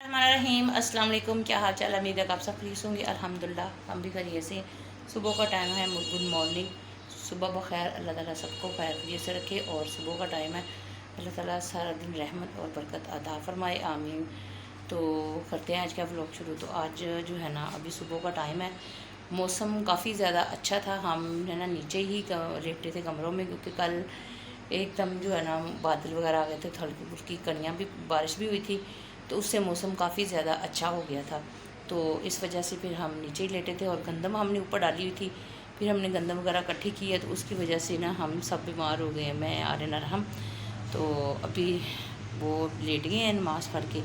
रहीम अस्सलाम वालेकुम। क्या हाल चाल है? उम्मीद है आप सब खरीस होंगे। अल्हम्दुलिल्लाह हम भी खरीय से। सुबह का टाइम है, गुड मॉर्निंग, सुबह बखैर। अल्लाह ताला सबको खैर खरीय से रखे। और सुबह का टाइम है, अल्लाह ताला सारा दिन रहमत और बरकत अता फरमाए, आमीन। तो करते हैं आज का व्लॉग शुरू। तो आज जो है ना, अभी सुबह का टाइम है, मौसम काफ़ी ज़्यादा अच्छा था। हम है ना नीचे ही लेटे थे कमरों में, क्योंकि कल एकदम जो है ना बादल वगैरह आ गए थे, हल्की फुल्की कनियाँ भी, बारिश भी हुई थी, तो उससे मौसम काफ़ी ज़्यादा अच्छा हो गया था। तो इस वजह से फिर हम नीचे ही लेटे थे और गंदम हमने ऊपर डाली हुई थी। फिर हमने गंदम वगैरह इकट्ठी की है, तो उसकी वजह से ना हम सब बीमार हो गए हैं, मैं आर्यन अरहम। तो अभी वो लेट गए हैं नमाज़ पढ़ के,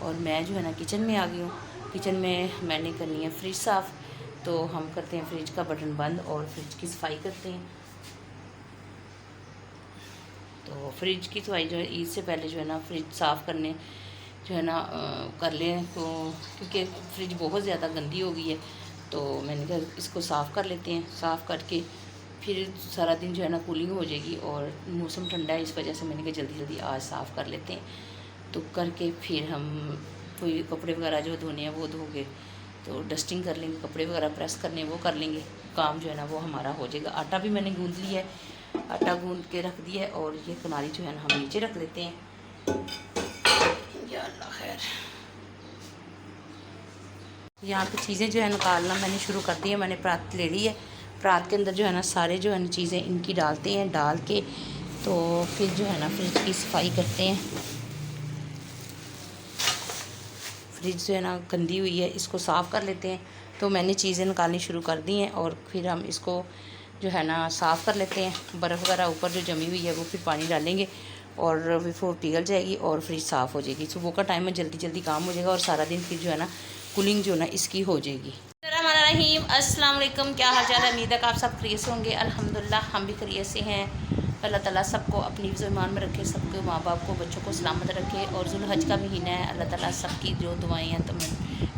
और मैं जो है ना किचन में आ गई हूँ। किचन में मैंने करनी है फ्रिज साफ़। तो हम करते हैं फ्रिज का बटन बंद और फ्रिज की सफाई करते हैं। तो फ्रिज की सफाई जो है ईद से पहले जो है ना फ्रिज साफ़ करने जो है ना कर लें, तो क्योंकि फ्रिज बहुत ज़्यादा गंदी हो गई है। तो मैंने कहा इसको साफ़ कर लेते हैं। साफ़ करके फिर सारा दिन जो है ना कूलिंग हो जाएगी, और मौसम ठंडा है, इस वजह से मैंने कहा जल्दी जल्दी आज साफ़ कर लेते हैं। तो करके फिर हम कोई कपड़े वगैरह जो धोने हैं वो धो के, तो डस्टिंग कर लेंगे, कपड़े वगैरह प्रेस करने वो कर लेंगे, काम जो है ना वो हमारा हो जाएगा। आटा भी मैंने गूँध लिया है, आटा गूँध के रख दिया है, और ये कनारी जो है ना हम नीचे रख लेते हैं। या अल्लाह खैर। यहाँ पे चीज़ें जो है निकालना मैंने शुरू कर दी है। मैंने परात ले ली है, परात के अंदर जो है ना सारे जो है ना चीज़ें इनकी डालते हैं। डाल के तो फिर जो है ना फ्रिज की सफाई करते हैं। फ्रिज जो है ना गंदी हुई है, इसको साफ़ कर लेते हैं। तो मैंने चीज़ें निकालनी शुरू कर दी हैं, और फिर हम इसको जो है ना साफ़ कर लेते हैं। बर्फ़ वगैरह ऊपर जो जमी हुई है वो फिर पानी डालेंगे, और वो पिघल जाएगी और फ्रिज साफ़ हो जाएगी। सुबह का टाइम में जल्दी जल्दी काम हो जाएगा, और सारा दिन फिर जो है ना कूलिंग जो है ना इसकी हो जाएगी। रहीम अस्सलाम वालेकुम। क्या हाल चाल है? उम्मीद है आप सब खरीय से होंगे। अल्हम्दुलिल्लाह हम भी खरीय से हैं। अल्लाह ताला सबको अपनी ईमान में रखे, सबके माँ बाप को, बच्चों को सलामत रखे। और जुल्हज का महीना है, अल्लाह ताला सबकी जो दुआएं हैं, तो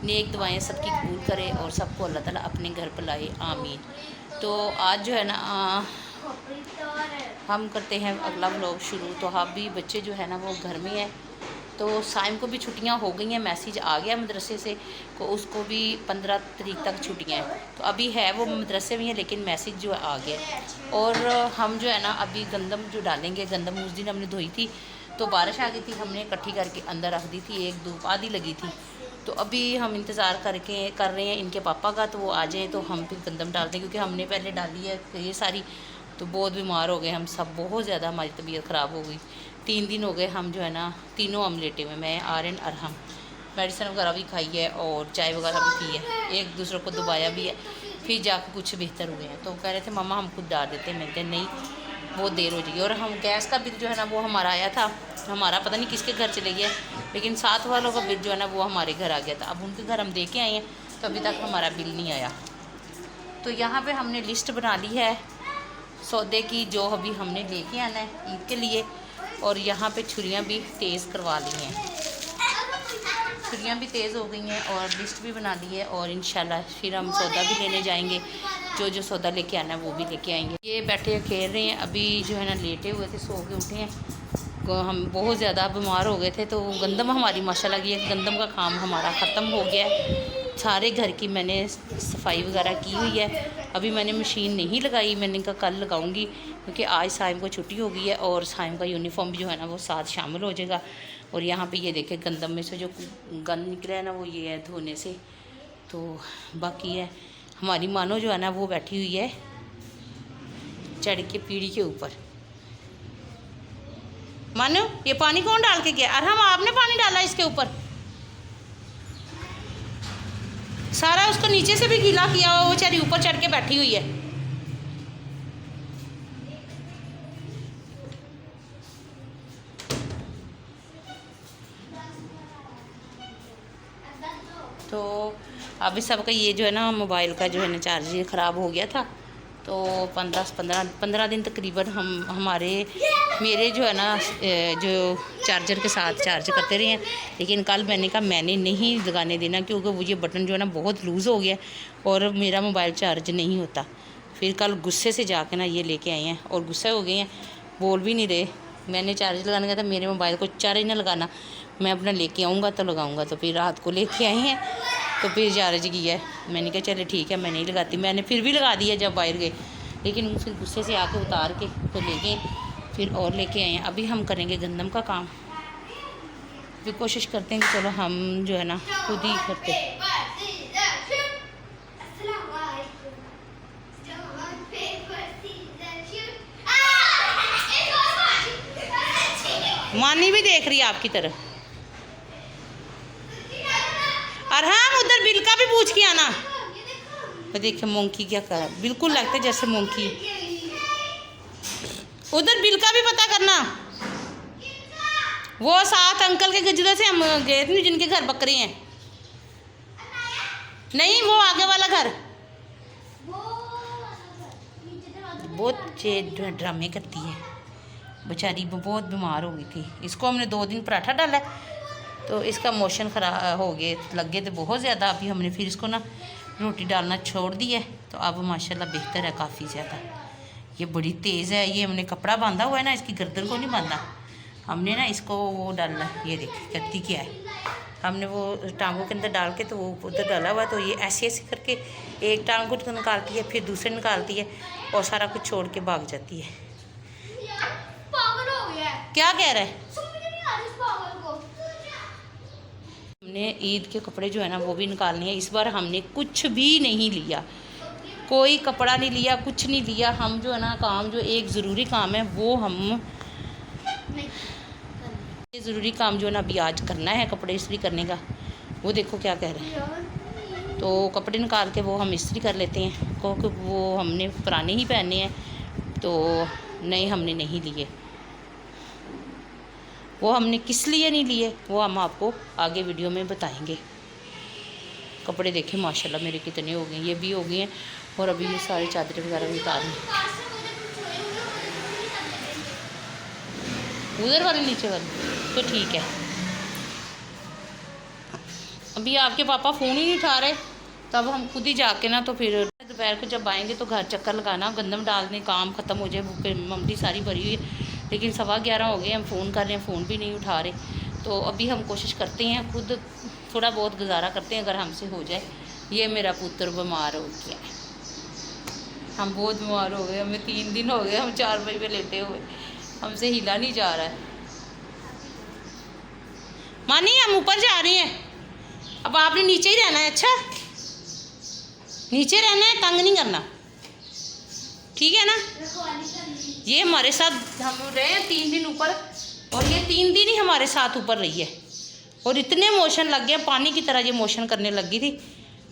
नेक दुआएं सबकी कबूल करे, और सबको अल्लाह ताला अपने घर पर लाए, आमीन। तो आज जो है ना हम करते हैं अगला व्लॉग शुरू। तो हाँ भी बच्चे जो है ना वो घर में है, तो साइम को भी छुट्टियां हो गई हैं। मैसेज आ गया मदरसे से को उसको भी 15 तारीख तक छुट्टियां हैं। तो अभी है वो मदरसे में है, लेकिन मैसेज जो आ गया। और हम जो है ना अभी गंदम जो डालेंगे, गंदम उस दिन हमने धोई थी, तो बारिश आ गई थी, हमने इकट्ठी करके अंदर रख दी थी, एक धूप आधी लगी थी। तो अभी हम इंतज़ार कर रहे हैं इनके पापा का, तो वो आ जाएँ तो हम फिर गंदम डालते हैं, क्योंकि हमने पहले डाली है ये सारी। तो बहुत बीमार हो गए हम सब, बहुत ज़्यादा हमारी तबीयत ख़राब हो गई। 3 दिन हो गए हम जो है ना तीनों हम लेटे हुए, मैं आर्यन अरहम। मेडिसिन वगैरह भी खाई है और चाय वगैरह भी पी है, एक दूसरे को दबाया भी है, फिर जाकर कुछ बेहतर हुए हैं। तो कह रहे थे मम्मा हम खुद डाल देते हैं। मैं कहा नहीं, बहुत देर हो जाएगी। और हम गैस का बिल जो है ना वो हमारा आया था, हमारा पता नहीं किसके घर चले गया, लेकिन साथ वालों का बिल जो है ना वो हमारे घर आ गया था। अब उनके घर हम दे के आए हैं, तो अभी तक हमारा बिल नहीं आया। तो यहाँ पे हमने लिस्ट बना ली है सौदे की, जो अभी हमने लेके आना है ईद के लिए। और यहाँ पे छुरियाँ भी तेज़ करवा ली हैं, छुरियाँ भी तेज़ हो गई हैं, और लिस्ट भी बना ली है। और इंशाल्लाह फिर हम सौदा भी लेने जाएंगे, जो जो सौदा लेके आना है वो भी लेके आएंगे। ये बैठे खेल रहे हैं, अभी जो है ना लेटे हुए थे, सो के उठे हैं। हम बहुत ज़्यादा बीमार हो गए थे, तो गंदम हमारी माशाल्लाह की गंदम का काम हमारा ख़त्म हो गया है। सारे घर की मैंने सफाई वगैरह की हुई है। अभी मैंने मशीन नहीं लगाई, मैंने कहा कल लगाऊंगी, क्योंकि आज साइम को छुट्टी हो गई है, और साइम का यूनिफॉर्म भी जो है ना वो साथ शामिल हो जाएगा। और यहाँ पे ये देखे गंदम में से जो गंद निकला है ना वो ये है धोने से। तो बाकी है हमारी मानो जो है ना वो बैठी हुई है चढ़ के पीढ़ी के ऊपर। मानो ये पानी कौन डाल के गया? अरहम आपने पानी डाला इसके ऊपर? सारा उसको नीचे से भी गीला किया हुआ, वो बेचारी ऊपर चढ़ के बैठी हुई है। तो अभी सबका ये जो है ना मोबाइल का जो है ना चार्जर ख़राब हो गया था, तो 15 दिन तकरीबन हमारे मेरे जो है ना जो चार्जर के साथ चार्ज करते रहे हैं। लेकिन कल मैंने कहा मैंने नहीं लगाने देना, क्योंकि वो ये बटन जो है ना बहुत लूज़ हो गया और मेरा मोबाइल चार्ज नहीं होता। फिर कल गुस्से से जाके ना ये लेके आए हैं, और गुस्से हो गए हैं, बोल भी नहीं रहे। मैंने चार्ज लगाने का था, मेरे मोबाइल को चार्ज ना लगाना, मैं अपना लेके आऊँगा तो लगाऊँगा। तो फिर रात को लेके आई हैं तो फिर चार्ज किया है। मैंने कहा चले ठीक है, मैं नहीं लगाती। मैंने फिर भी लगा दिया जब बाहर गए, लेकिन फिर गुस्से से आके उतार के तो ले गए, फिर और लेके आए हैं। अभी हम करेंगे गंदम का काम। फिर कोशिश करते हैं कि चलो हम जो है ना खुद ही करते। मानी भी देख रही है आपकी तरफ। और हाँ, उधर बिल का भी पूछ के आना। तो देखिए मोंकी क्या कर रहा है, बिल्कुल लगता है जैसे मोंकी। उधर बिल का भी पता करना। वो साथ अंकल के जिधर से हम गए थे, जिनके घर बकरे हैं। नहीं, वो आगे वाला घर। बहुत ड्रामे करती है बेचारी, बहुत बीमार हो गई थी। इसको हमने 2 दिन पराठा डाला तो इसका मोशन खराब हो गए, लग गए थे बहुत ज़्यादा। अभी हमने फिर इसको ना रोटी डालना छोड़ दी है, तो अब माशाल्लाह बेहतर है काफ़ी ज़्यादा। ये बड़ी तेज़ है। ये हमने कपड़ा बांधा हुआ है ना, इसकी गर्दन को नहीं बांधा हमने ना, इसको वो डालना। ये देखिए करती क्या है, हमने वो टांगों के अंदर डाल के तो वो उधर डाला हुआ है। तो ये ऐसे ऐसे करके एक टांग को निकालती है, फिर दूसरे निकालती है और सारा कुछ छोड़ के भाग जाती है। क्या कह रहा है? हमने ईद के कपड़े जो है ना वो भी निकालने हैं। इस बार हमने कुछ भी नहीं लिया, कोई कपड़ा नहीं लिया, कुछ नहीं लिया। हम जो है ना काम, जो एक ज़रूरी काम है वो हम ये ज़रूरी काम जो है ना अभी आज करना है, कपड़े इस्त्री करने का। वो देखो क्या कह रहे हैं। तो कपड़े निकाल के वो हम इस्त्री कर लेते हैं, क्योंकि वो हमने पुराने ही पहने हैं, तो नए हमने नहीं लिए। वो हमने किस लिए नहीं लिए वो हम आपको आगे वीडियो में बताएंगे। कपड़े देखें माशाल्लाह मेरे कितने हो गए, ये भी हो गए हैं। और अभी ये सारे चादरें वगैरह भी उतारनी। उधर वाले नीचे वाले तो ठीक है। अभी आपके पापा फ़ोन ही नहीं उठा रहे, तब हम खुद ही जाके ना, तो फिर दोपहर को जब आएंगे तो घर चक्कर लगाना, गंदम डालने, काम ख़त्म हो जाए। फिर मम्मी सारी भरी हुई है, लेकिन 11:15 हो गए, हम फ़ोन कर रहे हैं, फ़ोन भी नहीं उठा रहे। तो अभी हम कोशिश करते हैं, खुद थोड़ा बहुत गुजारा करते हैं अगर हमसे हो जाए। ये मेरा पुत्र बीमार हो गया है, हम बहुत बीमार हो गए, हमें 3 दिन हो गए, हम 4 बजे पे लेटे हुए, हमसे हिला नहीं जा रहा है। मानी हम ऊपर जा रहे हैं, अब आपने नीचे ही रहना है। अच्छा, नीचे रहना है, तंग नहीं करना, ठीक है ना। ये हमारे साथ हम रहे हैं 3 दिन ऊपर, और ये 3 दिन ही हमारे साथ ऊपर रही है। और इतने मोशन लग गया, पानी की तरह ये मोशन करने लगी थी।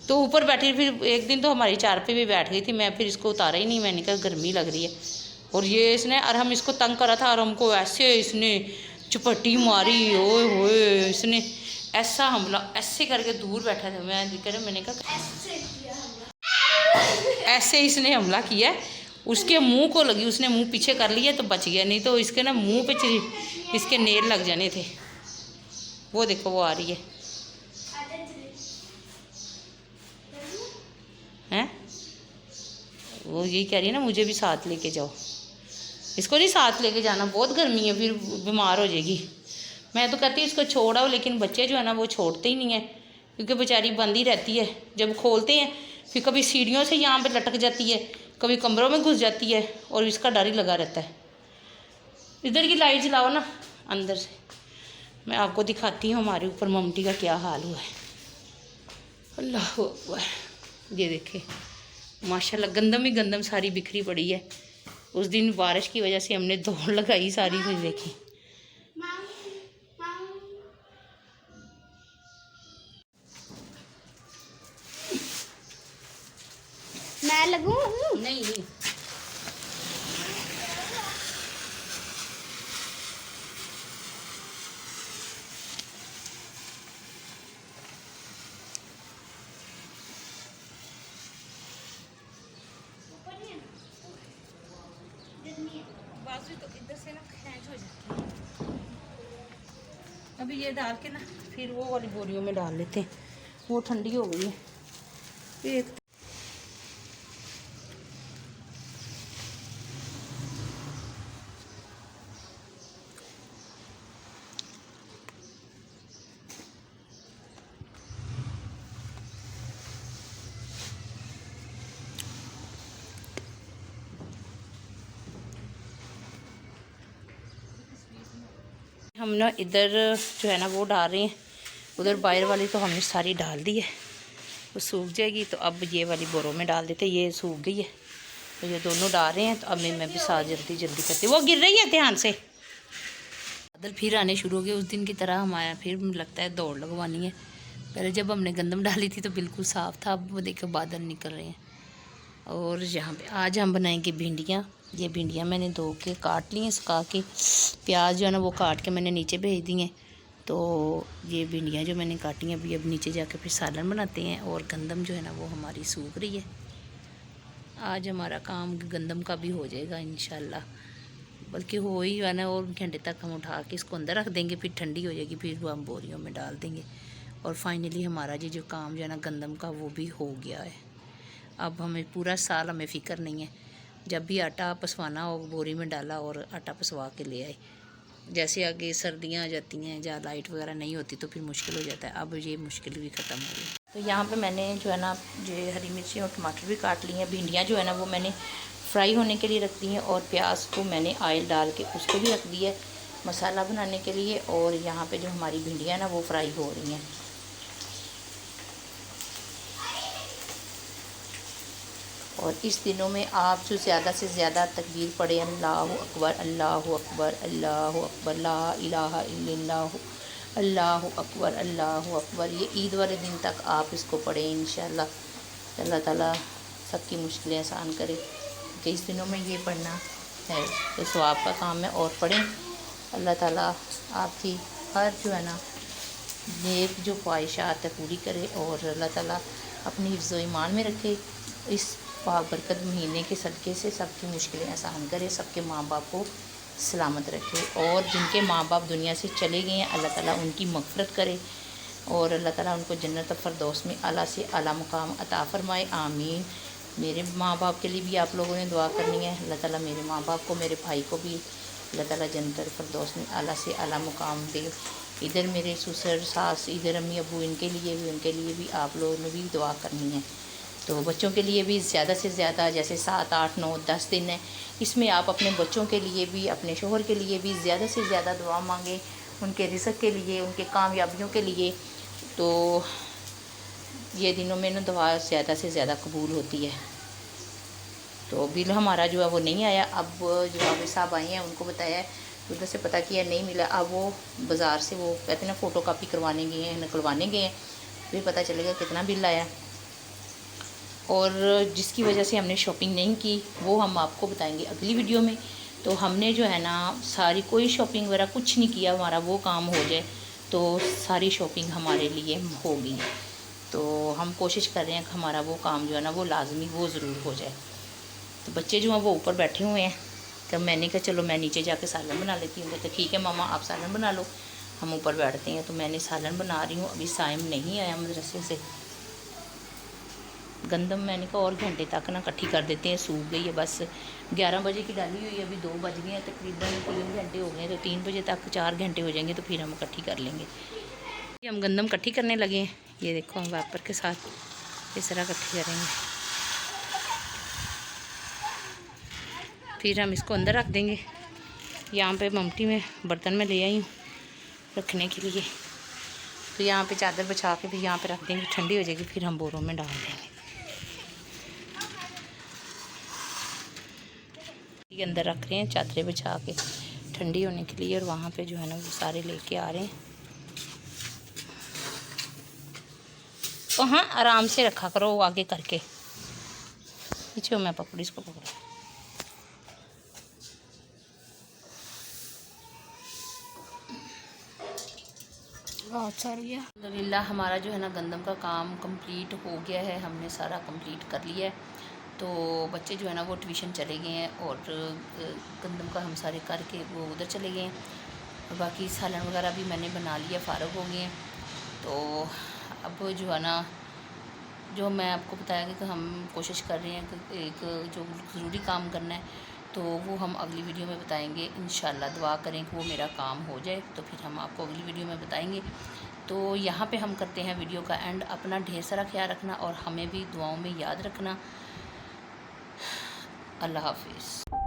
तो ऊपर बैठी, फिर एक दिन तो हमारी चार पे भी बैठ गई थी। मैं फिर इसको उतारा ही नहीं, मैंने कहा गर्मी लग रही है। और ये इसने, और हम इसको तंग करा था, और हमको ऐसे इसने चुपट्टी मारी, ओए होए, इसने ऐसा हमला ऐसे करके दूर बैठा था। मैंने कहा ऐसे इसने हमला किया, उसके मुंह को लगी, उसने मुंह पीछे कर लिया तो बच गया, नहीं तो इसके ना मुंह पे इसके नेल लग जाने थे। वो देखो वो आ रही है, हैं? वो यही कह रही है ना मुझे भी साथ लेके जाओ। इसको नहीं साथ लेके जाना, बहुत गर्मी है, फिर बीमार हो जाएगी। मैं तो कहती हूँ इसको छोड़ आओ, लेकिन बच्चे जो है ना वो छोड़ते ही नहीं है, क्योंकि बेचारी बंद ही रहती है। जब खोलते हैं फिर कभी सीढ़ियों से यहाँ पे लटक जाती है, कभी कमरों में घुस जाती है, और इसका डर ही लगा रहता है। इधर की लाइट जलाओ ना अंदर से, मैं आपको दिखाती हूँ हमारे ऊपर ममटी का क्या हाल हुआ है। अल्लाह अकबर, ये देखे माशाल्लाह गंदम ही गंदम सारी बिखरी पड़ी है। उस दिन बारिश की वजह से हमने दौड़ लगाई सारी, कुछ देखी। मैं लगूं? नहीं नहीं, बाजू तो इधर से ना खैच हो जाती है। अभी ये डाल के ना फिर वो वाली बोरियों में डाल लेते हैं, वो ठंडी हो गई है। एक हम ना इधर जो है ना वो डाल रहे हैं, उधर बाहर वाली तो हमने सारी डाल दी है, वो सूख जाएगी। तो अब ये वाली बोरों में डाल देते, ये सूख गई है तो ये दोनों डाल रहे हैं। तो अब मैं भी साथ जल्दी जल्दी करती, वो गिर रही है ध्यान से। बादल फिर आने शुरू हो गए, उस दिन की तरह हमारा फिर लगता है दौड़ लगवानी है। पहले जब हमने गंदम डाली थी तो बिल्कुल साफ़ था, अब वो देखो बादल निकल रहे हैं। और यहाँ पे आज हम बनाएंगे भिंडियाँ। ये भिंडियाँ मैंने धो के काट ली हैं, सुखा के। प्याज जो है ना वो काट के मैंने नीचे भेज दी हैं। तो ये भिंडियाँ जो मैंने काटी हैं अब नीचे जाके फिर सालन बनाते हैं। और गंदम जो है ना वो हमारी सूख रही है। आज हमारा काम गंदम का भी हो जाएगा इंशाल्लाह, बल्कि हो ही है ना। और घंटे तक हम उठा के इसको अंदर रख देंगे, फिर ठंडी हो जाएगी, फिर वो हम बोरियों में डाल देंगे। और फाइनली हमारा ये जो काम जो है ना गंदम का वो भी हो गया है। अब हमें पूरा साल हमें फ़िक्र नहीं है, जब भी आटा पसवाना हो बोरी में डाला और आटा पसवा के ले आए। जैसे आगे सर्दियाँ आ जाती हैं या लाइट वगैरह नहीं होती तो फिर मुश्किल हो जाता है, अब ये मुश्किल भी ख़त्म हो गई। तो यहाँ पे मैंने जो है ना ये हरी मिर्ची और टमाटर भी काट लिए हैं। भिंडियाँ जो है ना वो मैंने फ्राई होने के लिए रख दी हैं, और प्याज को मैंने ऑयल डाल के उसको भी रख दिया है मसाला बनाने के लिए। और यहाँ पे जो हमारी भिंडियाँ ना वो फ्राई हो रही हैं। और इस दिनों में आप जो ज़्यादा से ज़्यादा तकबीर पढ़े, अल्लाहु अकबर अल्लाहु अकबर अल्लाहु अकबर ला इलाहा इल्लल्लाहु अल्लाहु अकबर अल्लाहु अकबर। ये ईद वाले दिन तक आप इसको पढ़ें इंशाल्लाह, अल्लाह ताला सबकी मुश्किलें आसान करे। कि इस दिनों में ये पढ़ना है तो सवाब का काम है, और पढ़ें। अल्लाह ताला आपकी हर जो है ना नेक जो ख्वाहिशात है पूरी करे, और अल्लाह ताला अपनी हिफ्ज़ व ईमान में रखे। इस बरकत महीने के सदक़े से सबकी मुश्किलें आसान करे, सबके माँ बाप को सलामत रखे। और जिनके माँ बाप दुनिया से चले गए हैं अल्लाह ताला उनकी मग़फ़िरत करे, और अल्लाह ताला उनको जन्नत फ़िरदौस में आला से आला मुकाम अता फ़रमाए, आमीन। मेरे माँ बाप के लिए भी आप लोगों ने दुआ करनी है। अल्लाह ताला मेरे माँ बाप को, मेरे भाई को भी अल्लाह ताला जन्नत फ़िरदौस में आला से आला मुकाम दे। इधर मेरे ससुर सास, इधर अम्मी अबू, उनके लिए भी आप लोगों ने भी दुआ करनी है। तो बच्चों के लिए भी ज़्यादा से ज़्यादा, जैसे 7, 8, 9, 10 दिन है, इसमें आप अपने बच्चों के लिए भी, अपने शोहर के लिए भी ज़्यादा से ज़्यादा दुआ मांगें, उनके रिज़्क़ के लिए, उनके कामयाबियों के लिए। तो ये दिनों में ना दुआ ज़्यादा से ज़्यादा कबूल होती है। तो बिल हमारा जो है वो नहीं आया। अब जो भाभी साहब आए हैं उनको बताया है, उधर से पता किया नहीं मिला। अब वो बाज़ार से वो कहते हैं ना फ़ोटो कापी करवाने गए हैं, निकलवाने गए हैं, फिर पता चलेगा कितना बिल आया। और जिसकी वजह से हमने शॉपिंग नहीं की वो हम आपको बताएंगे अगली वीडियो में। तो हमने जो है ना सारी कोई शॉपिंग वगैरह कुछ नहीं किया, हमारा वो काम हो जाए तो सारी शॉपिंग हमारे लिए होगी। तो हम कोशिश कर रहे हैं कि हमारा वो काम जो है ना वो लाजमी वो ज़रूर हो जाए। तो बच्चे जो हैं वो ऊपर बैठे हुए हैं, तो मैंने कहा चलो मैं नीचे जाके सालन बना लेती हूँ। तो ठीक है मामा आप सालन बना लो, हम ऊपर बैठते हैं। तो मैंने सालन बना रही हूँ। अभी साइम नहीं आया मदरसे से। गंदम मैंने कहा और घंटे तक ना इकट्ठी कर देते हैं, सूख गई है। बस 11 बजे की डाली हुई है, अभी 2 बज गए हैं, तकरीबन 3 घंटे हो गए हैं। तो 3 बजे तक 4 घंटे हो जाएंगे तो फिर हम इकट्ठी कर लेंगे। हम गंदम इकट्ठी करने लगे हैं। ये देखो हम वापर के साथ इस तरह इकट्ठी करेंगे, फिर हम इसको अंदर रख देंगे। यहाँ पे ममटी में बर्तन में ले आई हूँ रखने के लिए। तो यहाँ पे चादर बिछा के फिर यहाँ पे रख देंगे, ठंडी हो जाएगी, फिर हम बोरों में डाल देंगे। ये अंदर रख रहे हैं चादरें बिछा के ठंडी होने के लिए। और वहाँ पे जो है ना वो सारे लेके आ रहे हैं। तो हाँ आराम से रखा करो वो आगे करके। पीछे मैं पकड़ी इसको पकड़ा। अल्हम्दुलिल्लाह हमारा जो है ना गंदम का काम कंप्लीट हो गया है, हमने सारा कंप्लीट कर लिया है। तो बच्चे जो है ना वो ट्यूशन चले गए हैं, और गंदम का हम सारे करके वो उधर चले गए हैं। और बाकी सालन वगैरह भी मैंने बना लिया, फ़ारग हो गए हैं। तो अब जो है ना जो मैं आपको बताया कि हम कोशिश कर रहे हैं कि एक जो ज़रूरी काम करना है तो वो हम अगली वीडियो में बताएंगे इंशाल्लाह। दुआ करें कि वो मेरा काम हो जाए तो फिर हम आपको अगली वीडियो में बताएंगे। तो यहाँ पे हम करते हैं वीडियो का एंड। अपना ढेर सारा ख्याल रखना और हमें भी दुआओं में याद रखना। अल्लाह हाफिज़।